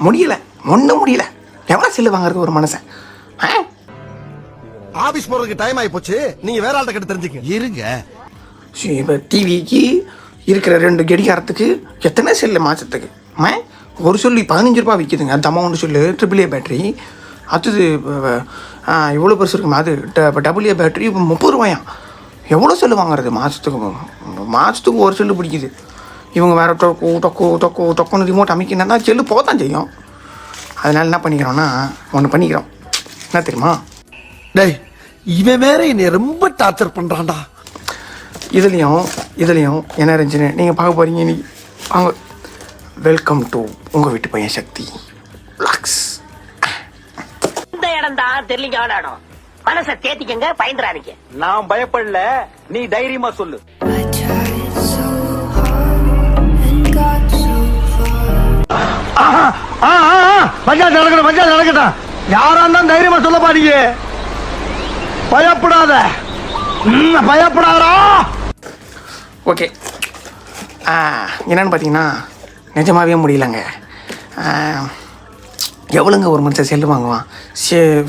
முடியலை, ஒன்றும் முடியல. எவ்வளோ செல்லு வாங்குறது ஒரு மனுஷன்? ஆபீஸ் போறதுக்கு டைம் ஆகி போச்சு, நீங்க வேற ஆள்கிட்ட கிட்ட தெரிஞ்சுக்க இருங்க. இப்போ டிவிக்கு இருக்கிற 2 கடிகாரத்துக்கு எத்தனை செல்லு மாதத்துக்கு? ஒரு சொல்லி 15 ரூபா விற்கிதுங்க. அந்த அமௌண்ட் சொல்லு AAA பேட்ரி. அடுத்தது இவ்வளோ பெருசு இருக்குமா? அது AA பேட்ரி இப்போ 30 ரூபாயாம். எவ்வளோ செல்லு வாங்குறது மாதத்துக்கு ஒரு செல்லு பிடிக்குது. இவங்க வேறு டொக்குன்னு ரிமோட் அமைக்கினா செல்லு போதான் செய்யும். அதனால் என்ன பண்ணிக்கிறோன்னா ஒன்று பண்ணிக்கிறோம். என்ன தெரியுமா? டேய், இவன் வேற என்னை ரொம்ப டார்ச்சர் பண்றான்டா. இதுலேயும் என்ன இருந்துச்சுன்னு நீங்கள் பார்க்க போகிறீங்க. இன்னைக்கு வாங்க, வெல்கம் டு உங்கள் வீட்டு பையன் சக்தி லாக்ஸ். இந்த இடம் தான் தெரியலீங்க. ஆடாடும் மனசை தேத்திக்கங்க, பயந்துறாதீங்க. நான் பயப்படல, நீ தைரியமா சொல்லு. பஞ்சாயத்து நடக்கட்டும். யாரா இருந்தாலும் தைரியமா சொல்ல பாருங்க. பயப்படாதா. ஓகே, என்னென்னு பார்த்தீங்கன்னா நிஜமாகவே முடியலங்க. எவ்வளோங்க ஒரு மனுஷன் செல்லு வாங்குவான்?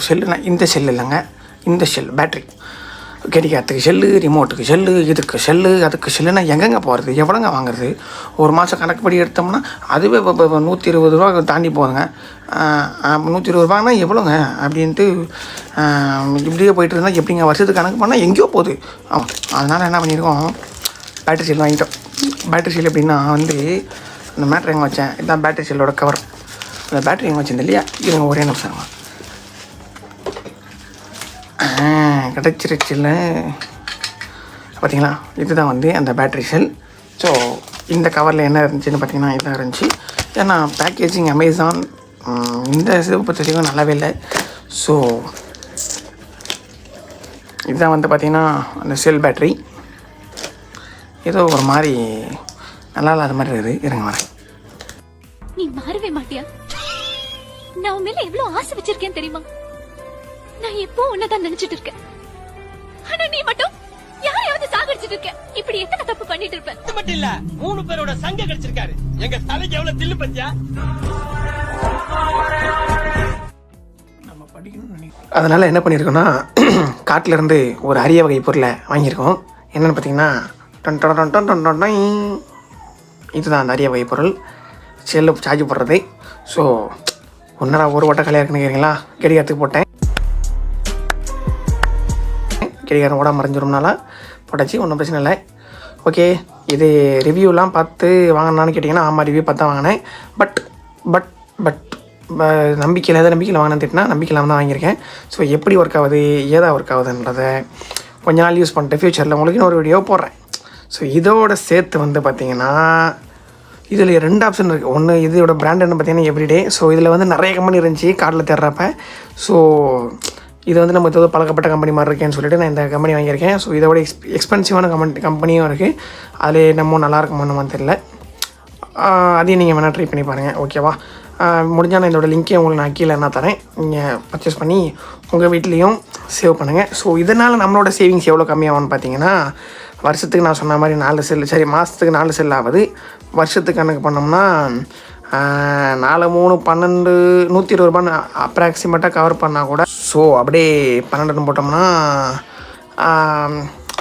செல்லுனா இந்த செல்லு இல்லைங்க, இந்த செல் பேட்ரி, கடிகாரத்துக்கு செல்லு, ரிமோட்டுக்கு செல்லு, இதுக்கு செல்லு, அதுக்கு செல்லுனா எங்கெங்கே போகிறது? எவ்வளோங்க வாங்குறது? ஒரு மாதம் கணக்குப்படி எடுத்தோம்னா அதுவே இப்போ 120 ரூபா தாண்டி போகுதுங்க. 120 ரூபான்னா எவ்வளோங்க அப்படின்ட்டு இப்படியே போயிட்டு இருந்தால் எப்படிங்க வருஷத்துக்கு கணக்கு பண்ணால் எங்கேயோ போகுது. அதனால் என்ன பண்ணியிருக்கோம், பேட்ரி செல் வாங்கிட்டோம். பேட்ரி செல் எப்படின்னா வந்து இந்த மேட்ரு எங்கே வச்சேன், இதுதான் பேட்ரி செல்லோட கவர். அந்த பேட்ரி எங்கே வச்சிருந்தேன் இல்லையா, இதுங்க ஒரே நிமிஷம் கிடச்சிருச்சுல்ல. பார்த்தீங்களா, இதுதான் வந்து அந்த பேட்ரி செல். ஸோ இந்த கவரில் என்ன இருந்துச்சுன்னு பார்த்தீங்கன்னா இதாக இருந்துச்சு. ஏன்னா பேக்கேஜிங் அமேசான் இந்த சிவப்பு தெரியும் நல்லாவே இல்லை. ஸோ இதுதான் வந்து பார்த்திங்கன்னா அந்த செல் பேட்ரி. ஏதோ ஒரு மாதிரி நல்லா இல்லாத மாதிரி இருக்குது. இருங்க வரேன். நீ மாறவே மாட்டியா? நான் உன் மேல எவ்வளவு ஆசை வச்சிருக்கேன் தெரியுமா? நான் எப்போ உன்னதான் நினைச்சிட்டு இருக்கேன். ஆனா நீ மட்டும் யாரையாவது சாகடிச்சிட்டு இருக்க. இப்படி எத்தனை தப்பு பண்ணிட்டு இருப்ப? இது மட்டும் இல்ல, 3 பேரோட சங்க கிடைச்சிருக்காரு. எங்க தலைக்கு எவ்வளவு தில்லு பத்தியா? நம்ம படிக்கணும். அதனால என்ன பண்ணியிருக்கோம்னா காட்டில இருந்து ஒரு அரிய வகை பொருளை வாங்கியிருக்கோம். என்னென்னு பார்த்தீங்கன்னா இதுதான் அந்த அரிய வகை பொருள், செல்லு சார்ஜ் போடுறது. ஸோ ஒன்றரை ஒரு வட்ட கலையாக இருக்குன்னு கேட்குறீங்களா? கடிகாரத்துக்கு போட்டேன். கடிகாரம் கூட மறைஞ்சிரும்னால போட்டாச்சு, ஒன்றும் பிரச்சனை இல்லை. ஓகே, இது ரிவ்யூலாம் பார்த்து வாங்கினான்னு கேட்டிங்கன்னா ஆமாம், ரிவ்யூ பார்த்து தான் வாங்கினேன். பட் நம்பிக்கையில் எதாவது நம்பிக்கையில் வாங்கினேன்னு திட்டினா நம்பிக்கையில் தான் வாங்கியிருக்கேன். ஸோ எப்படி ஒர்க் ஆகுது, ஏதா ஒர்க் ஆகுதுன்றதை கொஞ்ச நாள் யூஸ் பண்ணிட்டு ஃப்யூச்சரில் உங்களுக்கு இன்னொரு வீடியோ போடுறேன். ஸோ இதோட சேர்த்து வந்து பார்த்திங்கன்னா இதில் 2 ஆப்ஷன் இருக்குது. ஒன்று இதோட பிராண்டுன்னு பார்த்தீங்கன்னா எவ்ரிடே. ஸோ இதில் வந்து நிறைய கம்பெனி இருந்துச்சு கார்டில் தேடுறப்ப. ஸோ இது வந்து நம்ம ஏதோ பழக்கப்பட்ட கம்பெனி மாதிரி இருக்கேன்னு சொல்லிட்டு நான் இந்த கம்பெனி வாங்கியிருக்கேன். ஸோ இதோட எக்ஸ்பென்சிவான கம்பெனியும் இருக்குது. அதில் நம்ம நல்லா இருக்குமோன்னு தெரியல. அதையும் நீங்கள் வேணால் ட்ரை பண்ணி பாருங்கள். ஓகேவா? முடிஞ்சால் நான் இதோட லிங்க்கே உங்களுக்கு நான் கீழே என்ன தரேன், நீங்கள் பர்ச்சேஸ் பண்ணி உங்கள் வீட்லேயும் சேவ் பண்ணுங்கள். ஸோ இதனால் நம்மளோட சேவிங்ஸ் எவ்வளோ கம்மியாகும்னு பார்த்தீங்கன்னா வருஷத்துக்கு நான் சொன்ன மாதிரி 4 செல், சரி மாதத்துக்கு 4 செல் ஆகுது. வருஷத்துக்கு கணக்கு பண்ணோம்னா 4 3 12 120 ரூபான்னு அப்ராக்சிமேட்டாக கவர் பண்ணால் கூட. ஸோ அப்படியே 12 போட்டோம்னா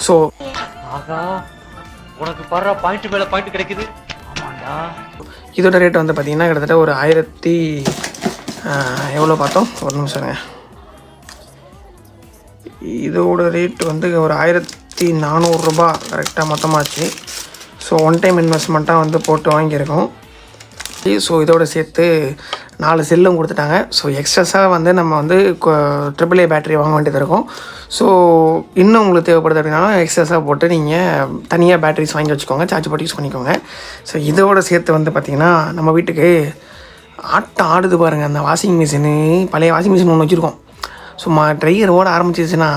ஸோ உனக்கு பர பாயிண்ட் மேல பாயிண்ட் கிடைக்குது. இதோட ரேட் வந்து பார்த்திங்கன்னா கிட்டத்தட்ட ஒரு 1000 எவ்வளோ பார்த்தோம், ஒரு நிமிஷங்க. இதோட ரேட் வந்து ஒரு 1400 ரூபா கரெக்டாக மொத்தமாச்சு. ஸோ ஒன் டைம் இன்வெஸ்ட்மெண்ட்டாக வந்து போட்டு வாங்கியிருக்கோம். ஸோ இதோட சேர்த்து 4 செல்லும் கொடுத்துட்டாங்க. ஸோ எக்ஸ்ட்ராஸாக வந்து நம்ம வந்து AAA பேட்டரி வாங்க வேண்டியது இருக்கும். ஸோ இன்னும் உங்களுக்கு தேவைப்படுது அப்படின்னாலும் எக்ஸ்ட்ராஸாக போட்டு நீங்கள் தனியாக பேட்டரிஸ் வாங்கி வச்சுக்கோங்க, சார்ஜ் போட்டு யூஸ் பண்ணிக்கோங்க. ஸோ இதோட சேர்த்து வந்து பார்த்திங்கன்னா நம்ம வீட்டுக்கு ஆட்டம் ஆடுது பாருங்கள் அந்த வாஷிங் மிஷினு. பழைய வாஷிங் மிஷின் ஒன்று வச்சுருக்கோம். சும்மா ட்ரையர் ஓட ஆரம்பிச்சிச்சுன்னா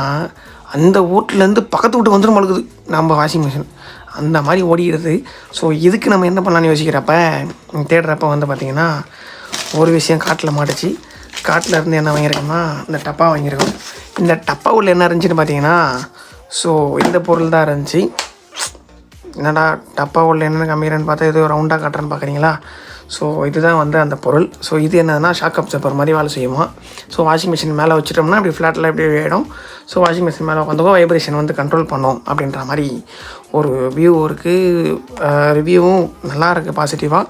அந்த வீட்லேருந்து பக்கத்து வீட்டுக்கு வந்துடும் பழகுது நம்ம வாஷிங் மிஷின், அந்த மாதிரி ஓடிடுது. ஸோ இதுக்கு நம்ம என்ன பண்ணலான்னு யோசிக்கிறப்ப தேடுறப்ப வந்து பார்த்திங்கன்னா ஒரு விஷயம் காட்டில் மாட்டுச்சு. காட்டில் இருந்து என்ன வாங்கியிருக்கோம்னா இந்த டப்பா வாங்கியிருக்கோம். இந்த டப்பா உள்ள என்ன இருந்துச்சுன்னு பார்த்தீங்கன்னா ஸோ இந்த பொருள் தான் இருந்துச்சு. என்னடா டப்பா உள்ள என்னென்ன கம்மிக்கிறேன்னு பார்த்தா ஏதோ ரவுண்டாக காட்டுறேன்னு பார்க்குறீங்களா? ஸோ இதுதான் வந்து அந்த பொருள். ஸோ இது என்னதுன்னா ஷாக் அப்சர்வர் மாதிரி வேலை செய்யுமா. ஸோ வாஷிங் மிஷின் மேலே வச்சுட்டோம்னா அப்படி ஃப்ளாட்டில் இப்படி ஆகிடும். ஸோ வாஷிங் மிஷின் மேலே உட்காந்துக்கோ வைப்ரேஷன் வந்து கண்ட்ரோல் பண்ணும் அப்படின்ற மாதிரி ஒரு வியூ இருக்குது. ரிவ்யூவும் நல்லா இருக்குது பாசிட்டிவாக.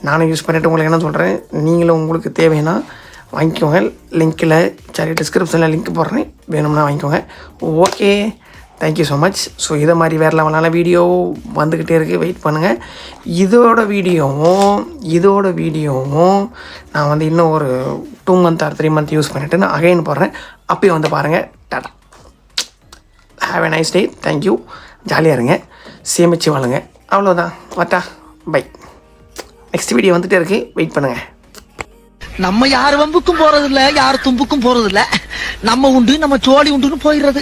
நானும் யூஸ் பண்ணிவிட்டு உங்களுக்கு என்ன சொல்கிறேன், நீங்களும் உங்களுக்கு தேவைன்னா வாங்கிக்கோங்க. லிங்க்கில் டிஸ்கிரிப்ஷனில் லிங்க் போடுறேன், வேணும்னா வாங்கிக்கோங்க. Okay, thank you so much. So இதை மாதிரி வேறு லெவலான வீடியோ வந்துக்கிட்டே இருக்குது, வெயிட் பண்ணுங்கள். இதோட வீடியோவும் நான் வந்து இன்னும் ஒரு 2 month or 3 month யூஸ் பண்ணிவிட்டு நான் அகைன் போடுறேன். அப்பயும் வந்து பாருங்கள். Tata, have a nice day, thank you. ஜாலியாக இருங்க, சேமிச்சு வாழுங்க. அவ்வளோதான், வாட்டா, பை. நெக்ஸ்ட் வீடியோ வந்துகிட்டே இருக்குது, வெயிட் பண்ணுங்கள். நம்ம யார் வம்புக்கும் போறது இல்ல, யார் தும்புக்கும் போறது இல்ல. நம்ம உண்டு, நம்ம சோழி உண்டுன்னு போயிடுறது.